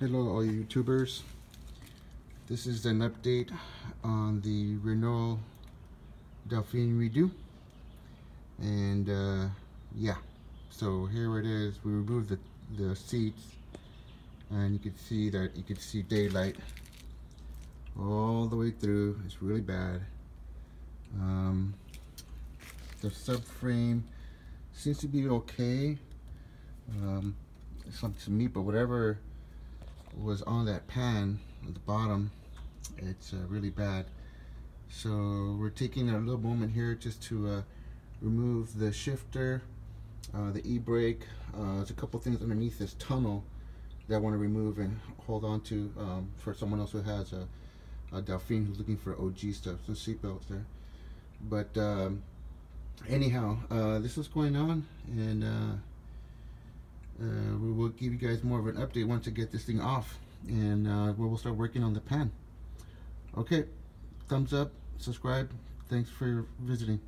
Hello all you YouTubers. This is an update on the Renault Dauphine Redux, and yeah, so here it is. We removed the seats, and you can see daylight all the way through. It's really bad. The subframe seems to be okay. It's up to me, but whatever was on that pan at the bottom, it's really bad. So we're taking a little moment here just to remove the shifter, the e-brake. There's a couple things underneath this tunnel that I want to remove and hold on to for someone else who has a Dauphine who's looking for OG stuff. Some seatbelts there. But anyhow, this is going on, and we will give you guys more of an update once I get this thing off, and we'll start working on the pan. Okay, thumbs up, subscribe. Thanks for visiting.